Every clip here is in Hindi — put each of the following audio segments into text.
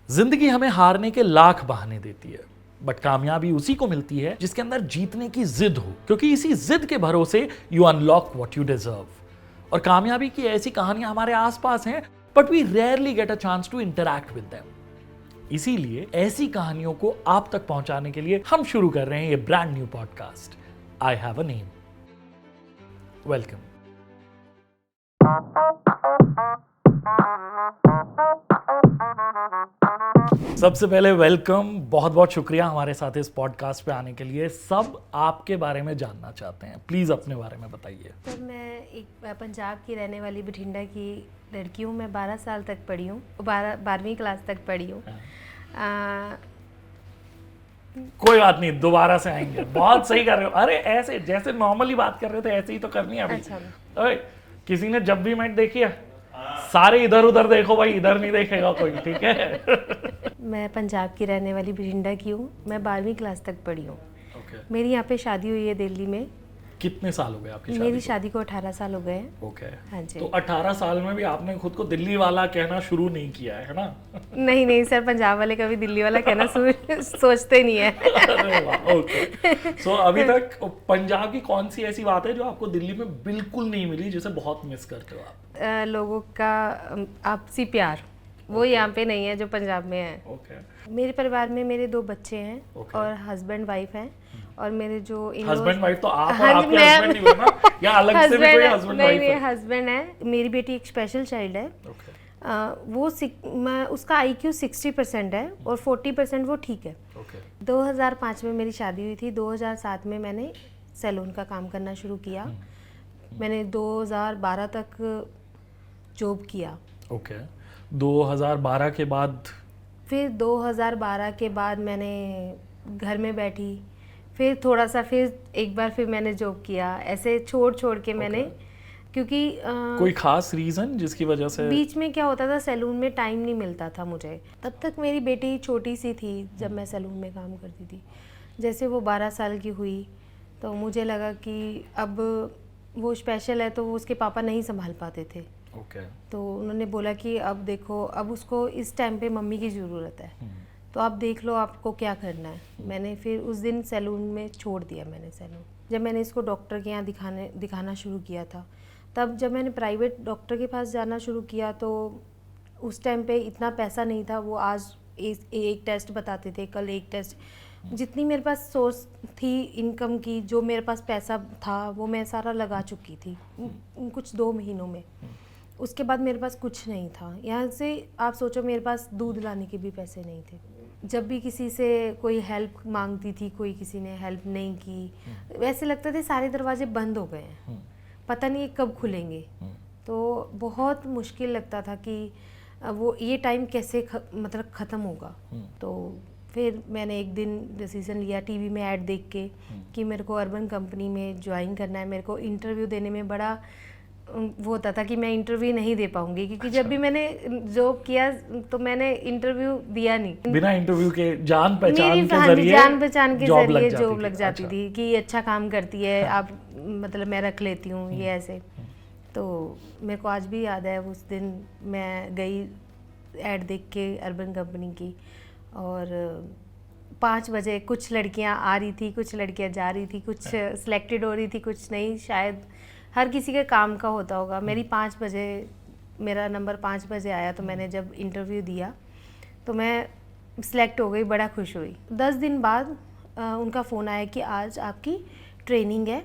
जिंदगी हमें हारने के लाख बहाने देती है, बट कामयाबी उसी को मिलती है जिसके अंदर जीतने की जिद हो, क्योंकि इसी जिद के भरोसे you unlock what you deserve. और कामयाबी की ऐसी कहानियां हमारे आसपास हैं, but we rarely get a chance to interact with them. इसीलिए ऐसी कहानियों को आप तक पहुंचाने के लिए हम शुरू कर रहे हैं ये brand new podcast, I have a name. Welcome. सबसे पहले वेलकम, बहुत बहुत शुक्रिया हमारे साथ इस पॉडकास्ट पे आने के लिए। सब आपके बारे में जानना चाहते हैं, प्लीज़ अपने बारे में बताइए। सर, मैं एक पंजाब की रहने वाली बठिंडा की लड़की हूँ। मैं 12 साल तक पढ़ी हूँ, 12वीं क्लास तक पढ़ी हूँ। कोई बात नहीं, दोबारा से आएंगे। बहुत सही कर रहे हो। अरे ऐसे जैसे नॉर्मली बात कर रहे थे ऐसे ही तो करनी है अभी। अच्छा। ओए, किसी ने जब भी मैच देखी है? सारे इधर उधर देखो भाई, इधर नहीं देखेगा कोई, ठीक है? मैं पंजाब की रहने वाली बठिंडा की हूँ। मैं 12वीं क्लास तक पढ़ी हूँ। Okay. मेरी यहाँ पे शादी हुई है दिल्ली में। कितने साल हो गए आपकी शादी मेरी को? शादी को 18 साल हो गए हैं। ओके। हाँ जी। तो 18 साल में भी आपने खुद को दिल्ली वाला कहना शुरू नहीं किया है ना? नहीं सर, पंजाब वाले कभी दिल्ली वाला कहना सोचते नहीं है। अरे वाह, ओके। सो अभी तक पंजाब की कौन सी ऐसी बात है जो आपको दिल्ली में बिल्कुल नहीं मिली, जिसे बहुत मिस करते हो आप? लोगों का आपसी प्यार, वो यहाँ पे नहीं है जो पंजाब में है। ओके। मेरे परिवार में मेरे 2 बच्चे हैं। Okay. और हस्बैंड वाइफ हैं। और मेरे जो हस्बैंड वाइफ तो आप और आपके हस्बैंड ही हो ना, या अलग से भी कोई हस्बैंड वाइफ है? नहीं, हस्बैंड है। मेरी बेटी एक स्पेशल चाइल्ड है। वो उसका IQ 60% है और 40% वो ठीक है। 2005 में मेरी शादी हुई थी। 2007 में मैंने सैलून का काम करना शुरू किया। मैंने 2012 तक जॉब किया। ओके। 2012 के बाद? फिर 2012 के बाद मैंने घर में बैठी। फिर थोड़ा सा, फिर एक बार फिर मैंने जॉब किया। ऐसे छोड़ के मैंने, क्योंकि कोई खास रीज़न जिसकी वजह से? बीच में क्या होता था, सैलून में टाइम नहीं मिलता था मुझे। तब तक मेरी बेटी छोटी सी थी जब मैं सैलून में काम करती थी। जैसे वो 12 साल की हुई तो मुझे लगा कि अब वो स्पेशल है तो वो उसके पापा नहीं संभाल पाते थे। तो उन्होंने बोला कि अब देखो, अब उसको इस टाइम पे मम्मी की ज़रूरत है, तो आप देख लो आपको क्या करना है। मैंने फिर उस दिन सैलून में छोड़ दिया। मैंने सैलून, जब मैंने इसको डॉक्टर के यहाँ दिखाना शुरू किया था, तब जब मैंने प्राइवेट डॉक्टर के पास जाना शुरू किया तो उस टाइम पे इतना पैसा नहीं था। वो आज एक टेस्ट बताते थे, कल एक टेस्ट। जितनी मेरे पास सोर्स थी इनकम की, जो मेरे पास पैसा था, वो मैं सारा लगा चुकी थी कुछ 2 महीनों में। उसके बाद मेरे पास कुछ नहीं था। यहाँ से आप सोचो, मेरे पास दूध लाने के भी पैसे नहीं थे। जब भी किसी से कोई हेल्प मांगती थी, कोई किसी ने हेल्प नहीं की। वैसे लगता था सारे दरवाजे बंद हो गए हैं, पता नहीं कब खुलेंगे। तो बहुत मुश्किल लगता था कि वो ये टाइम कैसे मतलब ख़त्म होगा। तो फिर मैंने एक दिन डिसीज़न लिया टीवी में ऐड देख के कि मेरे को अर्बन कंपनी में ज्वाइन करना है। मेरे को इंटरव्यू देने में बड़ा वो होता था कि मैं इंटरव्यू नहीं दे पाऊंगी, क्योंकि जब भी मैंने जॉब किया तो मैंने इंटरव्यू दिया नहीं। बिना इंटरव्यू के जान पहचान के जरिए जॉब लग जाती थी कि अच्छा काम करती है, आप मतलब मैं रख लेती हूँ ये ऐसे। तो मेरे को आज भी याद है, उस दिन मैं गई ऐड देख के अर्बन कंपनी की, और 5 बजे कुछ लड़कियाँ आ रही थी, कुछ लड़कियाँ जा रही थी, कुछ सिलेक्टेड हो रही थी, कुछ नहीं। शायद हर किसी के काम का होता होगा। मेरा नंबर 5 बजे आया। तो मैंने जब इंटरव्यू दिया तो मैं सिलेक्ट हो गई, बड़ा खुश हुई। 10 दिन बाद उनका फ़ोन आया कि आज आपकी ट्रेनिंग है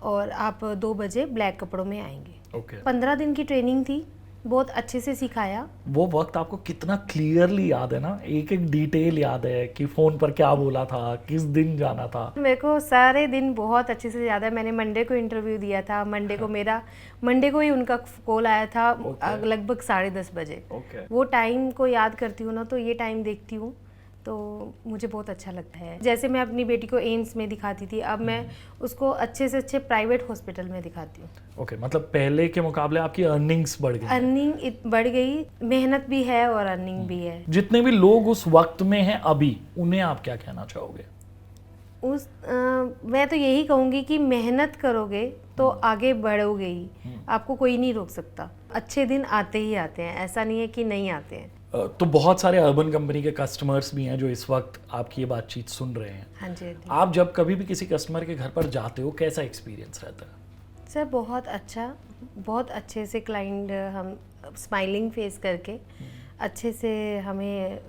और आप 2 बजे ब्लैक कपड़ों में आएंगे। 15 दिन की ट्रेनिंग थी, बहुत अच्छे से सिखाया। वो वक्त आपको कितना क्लियरली याद है ना, एक एक डिटेल याद है कि फ़ोन पर क्या बोला था, किस दिन जाना था। मेरे को सारे दिन बहुत अच्छे से याद है। मैंने मंडे को इंटरव्यू दिया था। मंडे को ही उनका कॉल आया था। लगभग 10:30 बजे। वो टाइम को याद करती हूँ ना, तो ये टाइम देखती हूँ तो मुझे बहुत अच्छा लगता है। जैसे मैं अपनी बेटी को एम्स में दिखाती थी, अब मैं उसको अच्छे से अच्छे प्राइवेट हॉस्पिटल में दिखाती हूँ। मतलब पहले के मुकाबले आपकी अर्निंग्स बढ़ गई? अर्निंग बढ़ गई, मेहनत भी है और अर्निंग भी है। जितने भी लोग उस वक्त में हैं अभी, उन्हें आप क्या कहना चाहोगे? मैं तो यही कहूँगी कि मेहनत करोगे तो आगे बढ़ोगे ही, आपको कोई नहीं रोक सकता। अच्छे दिन आते ही आते हैं, ऐसा नहीं है कि नहीं आते हैं। तो बहुत सारे अर्बन कंपनी के कस्टमर्स भी हैं जो इस वक्त आपकी ये बातचीत सुन रहे हैं। हाँ जी, हाँ जी। आप जब कभी भी किसी कस्टमर के घर पर जाते हो, कैसा एक्सपीरियंस रहता है? सर बहुत अच्छा, बहुत अच्छे से क्लाइंट हम स्माइलिंग फेस करके अच्छे से हमें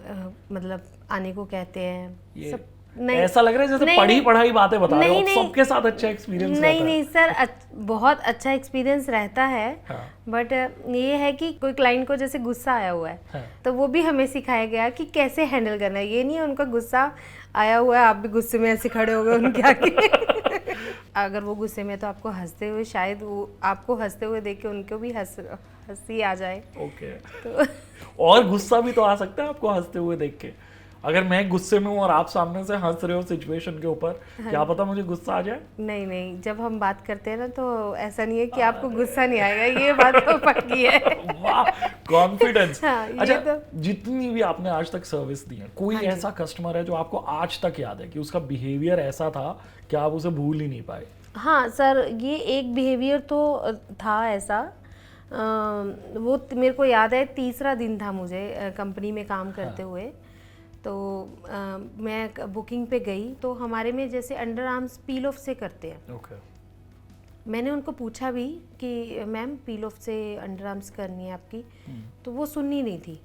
मतलब आने को कहते हैं। ये सब ऐसा लग रहा है जैसे पढ़ी पढ़ाई बातें बता रहे हो। नहीं, सबके साथ अच्छा एक्सपीरियंस नहीं रहता नहीं सर, बहुत अच्छा एक्सपीरियंस रहता है। हाँ। बट ये है कि कोई क्लाइंट को जैसे गुस्सा आया हुआ है, हाँ। तो वो भी हमें सिखाया गया कि कैसे हैंडल करना है। ये नहीं है उनका गुस्सा आया हुआ है, आप भी गुस्से में ऐसे खड़े हो गए उनके आगे। अगर वो गुस्से में, तो आपको हंसते हुए, शायद वो आपको हंसते हुए देख के उनको भी हंसी आ जाए। ओके। तो और गुस्सा भी तो आ सकता है आपको हंसते हुए देख के। अगर मैं गुस्से में हूँ और आप सामने से हंस रहे हो सिचुएशन के ऊपर, क्या पता मुझे गुस्सा आ जाए? नहीं नहीं, जब हम बात करते हैं ना, तो ऐसा नहीं है कि आपको गुस्सा नहीं आएगा, ये बात तो पक्की है। वाह, कॉन्फिडेंस। हाँ, ये अच्छा, तो जितनी भी आपने आज तक सर्विस दी है, कोई हाँ जी। ऐसा कस्टमर है जो आपको आज तक याद है कि उसका बिहेवियर ऐसा था कि आप उसे भूल ही नहीं पाए? हाँ सर, ये एक बिहेवियर तो था ऐसा। वो मेरे को याद है, तीसरा दिन था मुझे कंपनी में काम करते हुए। तो मैं बुकिंग पे गई, तो हमारे में जैसे अंडर आर्म्स पील ऑफ से करते हैं। ओके। मैंने उनको पूछा भी कि मैम पील ऑफ से अंडर आर्म्स करनी है आपकी, तो वो सुननी नहीं थी।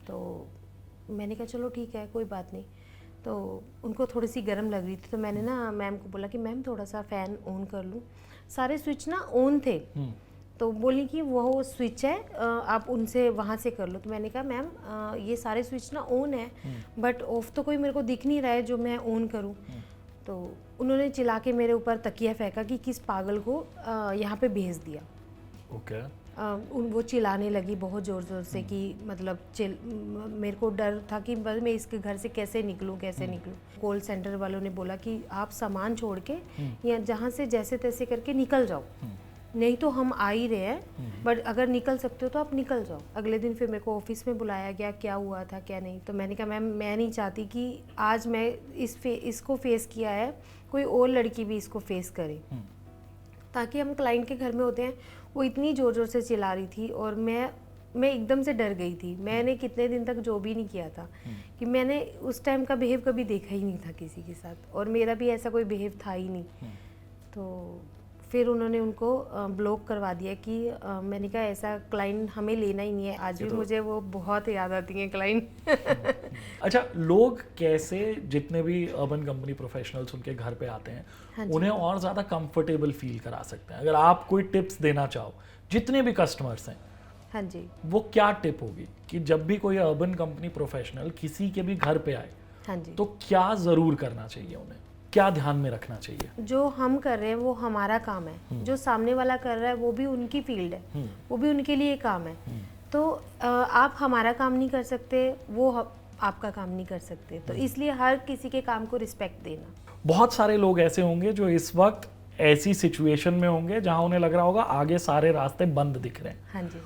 तो मैंने कहा चलो ठीक है, कोई बात नहीं। तो उनको थोड़ी सी गर्म लग रही थी, तो मैंने ना मैम को बोला कि मैम थोड़ा सा फ़ैन ऑन कर लूँ। सारे स्विच ना ऑन थे, तो बोली कि वो स्विच है, आप उनसे वहाँ से कर लो। तो मैंने कहा मैम ये सारे स्विच ना ऑन है, बट ऑफ तो कोई मेरे को दिख नहीं रहा है जो मैं ऑन करूँ। तो उन्होंने चिल्ला के मेरे ऊपर तकिया फेंका कि किस पागल को यहाँ पे भेज दिया। ओके। वो चिल्लाने लगी बहुत ज़ोर ज़ोर से कि मतलब मेरे को डर था कि बस मैं इसके घर से कैसे निकलूं। कॉल सेंटर वालों ने बोला कि आप सामान छोड़ के या जहाँ से जैसे तैसे करके निकल जाओ, नहीं तो हम आ ही रहे हैं, बट अगर निकल सकते हो तो आप निकल जाओ। अगले दिन फिर मेरे को ऑफिस में बुलाया गया, क्या हुआ था क्या नहीं। तो मैंने कहा मैम मैं नहीं चाहती कि आज मैं इसको फेस किया है, कोई और लड़की भी इसको फेस करे। ताकि हम क्लाइंट के घर में होते हैं, वो इतनी ज़ोर ज़ोर से चिल्ला रही थी और मैं एकदम से डर गई थी। मैंने कितने दिन तक जो भी नहीं किया था कि मैंने उस टाइम का बिहेव कभी देखा ही नहीं था किसी के साथ, और मेरा भी ऐसा कोई बिहेव था ही नहीं। तो फिर उन्होंने उनको ब्लॉक करवा दिया कि मैंने कहा ऐसा क्लाइंट हमें लेना ही नहीं है। आज भी मुझे वो बहुत याद आती हैं क्लाइंट। अच्छा, लोग कैसे, जितने भी अर्बन कंपनी प्रोफेशनल्स उनके घर पे आते हैं, हाँ उन्हें और ज़्यादा कंफर्टेबल फील करा सकते हैं? अगर आप कोई टिप्स देना चाहो जितने भी कस्टमर्स हैं, हाँ जी, वो क्या टिप होगी कि जब भी कोई अर्बन कंपनी प्रोफेशनल किसी के भी घर पे आए, हाँ जी, तो क्या ज़रूर करना चाहिए उन्हें, क्या ध्यान में रखना चाहिए? जो हम कर रहे हैं वो हमारा काम है, जो सामने वाला कर रहा है वो भी उनकी फील्ड है, वो भी उनके लिए काम है। तो आप हमारा काम नहीं कर सकते, वो आपका काम नहीं कर सकते। तो इसलिए हर किसी के काम को रिस्पेक्ट देना। बहुत सारे लोग ऐसे होंगे जो इस वक्त ऐसी सिचुएशन में होंगे जहां उन्हें लग रहा होगा आगे सारे रास्ते बंद दिख रहे हैं, हाँ जी,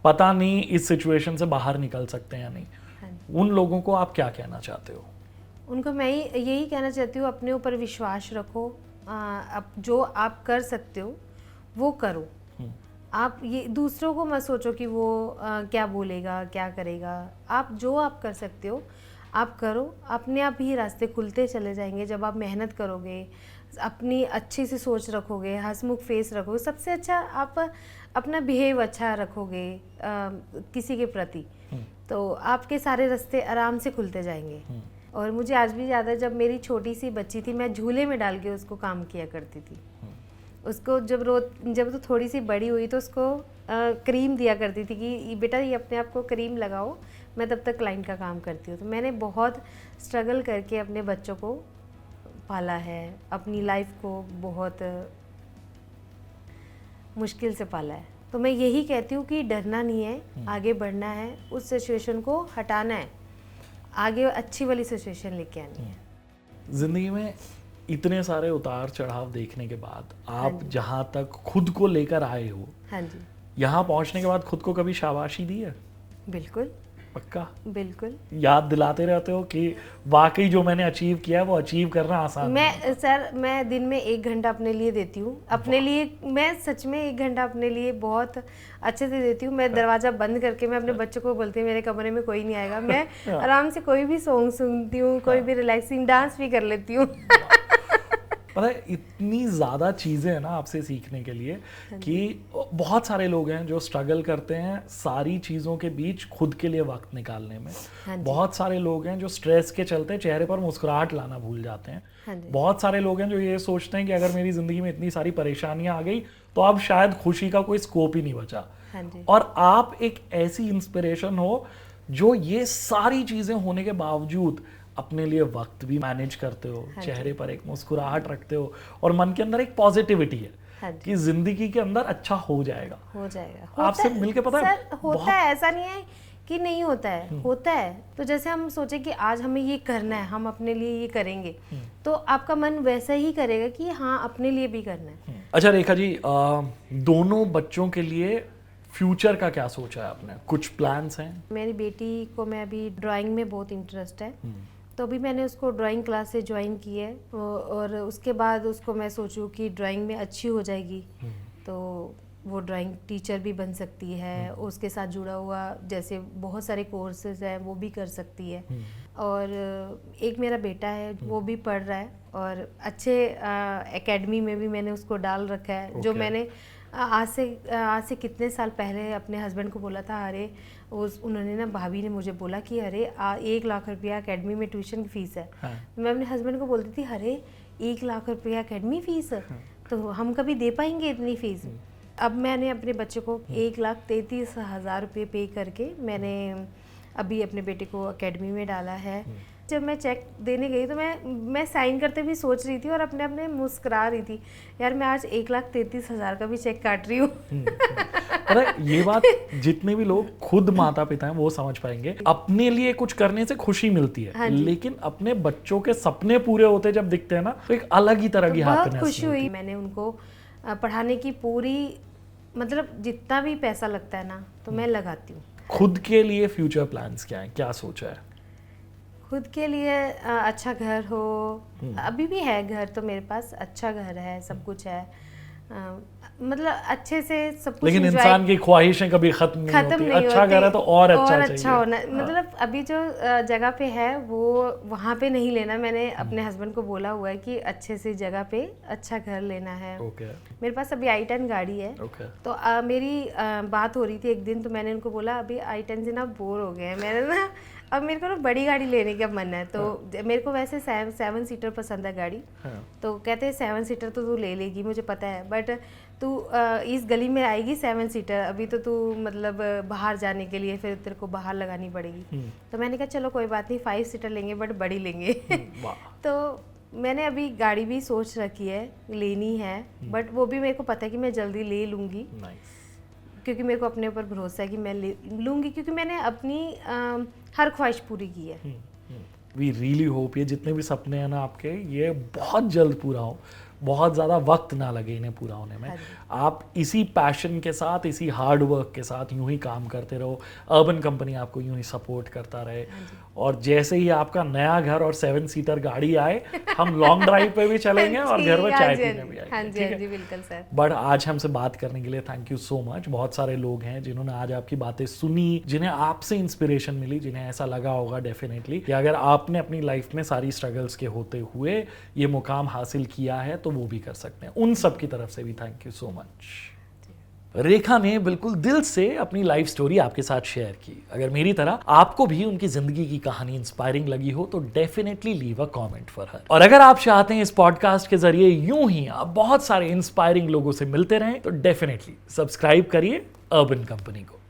पता नहीं इस सिचुएशन से बाहर निकल सकते हैं या नहीं। हाँ जी। उन लोगों को आप क्या कहना चाहते हो? उनको मैं यही कहना चाहती हूँ, अपने ऊपर विश्वास रखो। अब जो आप कर सकते हो वो करो। आप ये दूसरों को मत सोचो कि वो क्या बोलेगा क्या करेगा। आप जो आप कर सकते हो आप करो, अपने आप ही रास्ते खुलते चले जाएंगे। जब आप मेहनत करोगे, अपनी अच्छी सी सोच रखोगे, हंसमुख फेस रखोगे, सबसे अच्छा आप अपना बिहेव अच्छा रखोगे किसी के प्रति, तो आपके सारे रास्ते आराम से खुलते जाएंगे। और मुझे आज भी याद है, जब मेरी छोटी सी बच्ची थी, मैं झूले में डाल के उसको काम किया करती थी। उसको जब तो थोड़ी सी बड़ी हुई तो उसको क्रीम दिया करती थी कि बेटा ये अपने आप को क्रीम लगाओ, मैं तब तक क्लाइंट का काम करती हूँ। तो मैंने बहुत स्ट्रगल करके अपने बच्चों को पाला है, अपनी लाइफ को बहुत मुश्किल से पाला है। तो मैं यही कहती हूँ कि डरना नहीं है, आगे बढ़ना है, उस सिचुएशन को हटाना है, आगे अच्छी वाली सिचुएशन लेके आनी है। जिंदगी में इतने सारे उतार चढ़ाव देखने के बाद आप जहाँ तक खुद को लेकर आए हो, हाँ जी, यहाँ पहुँचने के बाद खुद को कभी शाबाशी दी है? बिल्कुल। पक्का बिल्कुल। याद दिलाते रहते हो कि वाकई जो मैंने अचीव किया है वो अचीव करना आसान नहीं है। मैं दिन में 1 घंटा अपने लिए देती हूँ। अपने लिए मैं सच में 1 घंटा अपने लिए बहुत अच्छे से देती हूँ। मैं दरवाज़ा बंद करके मैं अपने बच्चों को बोलती हूँ मेरे कमरे में कोई नहीं आएगा। मैं आराम से कोई भी सॉन्ग सुनती हूँ, कोई भी रिलैक्सिंग डांस भी कर लेती हूँ। पता है इतनी ज़्यादा चीज़ें हैं ना आपसे सीखने के लिए कि बहुत सारे लोग हैं जो स्ट्रगल करते हैं सारी चीज़ों के बीच खुद के लिए वक्त निकालने में। बहुत सारे लोग हैं जो स्ट्रेस के चलते चेहरे पर मुस्कुराहट लाना भूल जाते हैं। बहुत सारे लोग हैं जो ये सोचते हैं कि अगर मेरी ज़िंदगी में इतनी सारी परेशानियां आ गई तो अब शायद खुशी का कोई स्कोप ही नहीं बचा। और आप एक ऐसी इंस्पिरेशन हो जो ये सारी चीज़ें होने के बावजूद अपने लिए वक्त भी मैनेज करते हो, चेहरे पर एक मुस्कुराहट रखते हो और मन के अंदर एक पॉजिटिविटी है कि जिंदगी के अंदर अच्छा हो जाएगा। आपसे मिलके पता है होता है, ऐसा नहीं है कि नहीं होता है, होता है। तो जैसे हम सोचे कि आज हमें ये करना है, हम अपने लिए ये करेंगे, तो आपका मन वैसा ही करेगा कि हाँ अपने लिए भी करना है। अच्छा रेखा जी, दोनों बच्चों के लिए फ्यूचर का क्या सोचा है आपने? कुछ प्लान्स हैं? मेरी बेटी को मैं अभी ड्राइंग में बहुत इंटरेस्ट है, तो अभी मैंने उसको ड्राइंग क्लास से ज्वाइन की है और उसके बाद उसको मैं सोचूं कि ड्राइंग में अच्छी हो जाएगी तो वो ड्राइंग टीचर भी बन सकती है। उसके साथ जुड़ा हुआ जैसे बहुत सारे कोर्सेज हैं वो भी कर सकती है। और एक मेरा बेटा है वो भी पढ़ रहा है और अच्छे एकेडमी में भी मैंने उसको डाल रखा है। जो मैंने आज से कितने साल पहले अपने हस्बैंड को बोला था, अरे उन्होंने ना भाभी ने मुझे बोला कि अरे 1 लाख रुपया एकेडमी में ट्यूशन की फीस है। मैं अपने हस्बैंड को बोलती थी अरे 1 लाख रुपया एकेडमी फीस है तो हम कभी दे पाएंगे इतनी फीस। अब मैंने अपने बच्चे को 1,33,000 रुपये पे करके मैंने अभी अपने बेटे को एकेडमी में डाला है। जब मैं चेक देने गई तो मैं साइन करते भी सोच रही थी और अपने अपने मुस्कुरा रही थी, यार मैं आज 1,33,000 का भी चेक काट रही हूँ। अरे ये बात जितने भी लोग खुद माता पिता हैं वो समझ पाएंगे। अपने लिए कुछ करने से खुशी मिलती है, लेकिन अपने बच्चों के सपने पूरे होते जब दिखते हैं ना तो एक अलग ही तरह की हैप्पीनेस बहुत खुशी हुई। मैंने उनको पढ़ाने की पूरी मतलब जितना भी पैसा लगता है ना तो मैं लगाती हूँ। खुद के लिए फ्यूचर प्लान्स क्या है, क्या सोचा है? खुद के लिए अच्छा घर हो, अभी भी है घर तो मेरे पास, अच्छा घर है, सब कुछ है, मतलब अच्छे से सब कुछ। लेकिन इंसान की ख्वाहिशें कभी खत्म नहीं होती। अच्छा घर है तो और अच्छा होना। मतलब अभी जो जगह पे है वो वहाँ पे नहीं लेना। मैंने अपने हस्बैंड को बोला हुआ है कि अच्छे से जगह पे अच्छा घर लेना है। मेरे पास अभी i10 गाड़ी है। तो मेरी बात हो रही थी एक दिन, तो मैंने उनको बोला अभी i10 से ना बोर हो गए हैं, मैंने ना अब मेरे को ना बड़ी गाड़ी लेने का मन है। तो मेरे को वैसे 7 सीटर पसंद है गाड़ी। तो कहते हैं 7 सीटर तो तू ले लेगी, मुझे पता है, बट तू इस गली में आएगी 7 सीटर, अभी तो तू मतलब बाहर जाने के लिए फिर तेरे को बाहर लगानी पड़ेगी। तो मैंने कहा चलो कोई बात नहीं 5 सीटर लेंगे बट बड़ी लेंगे। तो मैंने अभी गाड़ी भी सोच रखी है, लेनी है, बट वो भी मेरे को पता है कि मैं जल्दी ले लूँगी, क्योंकि मेरे को अपने ऊपर भरोसा है कि मैं ले लूँगी, क्योंकि मैंने अपनी हर ख्वाहिश पूरी की है। वी रियली होप ये जितने भी सपने हैं ना आपके, ये बहुत जल्द पूरा हो, बहुत ज़्यादा वक्त ना लगे इन्हें पूरा होने में। आप इसी पैशन के साथ, इसी हार्ड वर्क के साथ यूं ही काम करते रहो, अर्बन कंपनी आपको यूं ही सपोर्ट करता रहे, और जैसे ही आपका नया घर और 7 सीटर गाड़ी आए हम लॉन्ग ड्राइव पे भी चलेंगे और घर में चाय पीने भी आएंगे। बिल्कुल सर। बट आज हमसे बात करने के लिए थैंक यू सो मच। बहुत सारे लोग हैं जिन्होंने आज आपकी बातें सुनी, जिन्हें आपसे इंस्पिरेशन मिली, जिन्हें ऐसा लगा होगा डेफिनेटली कि अगर आपने अपनी लाइफ में सारी स्ट्रगल्स के होते हुए ये मुकाम हासिल किया है तो वो भी कर सकते हैं। उन सब की तरफ से भी थैंक यू सो मच। रेखा ने बिल्कुल दिल से अपनी लाइफ स्टोरी आपके साथ शेयर की। अगर मेरी तरह आपको भी उनकी जिंदगी की कहानी इंस्पायरिंग लगी हो तो definitely leave a comment for her. और अगर आप चाहते हैं इस पॉडकास्ट के जरिए यूं ही आप बहुत सारे इंस्पायरिंग लोगों से मिलते रहें तो डेफिनेटली सब्सक्राइब करिए अर्बन कंपनी को।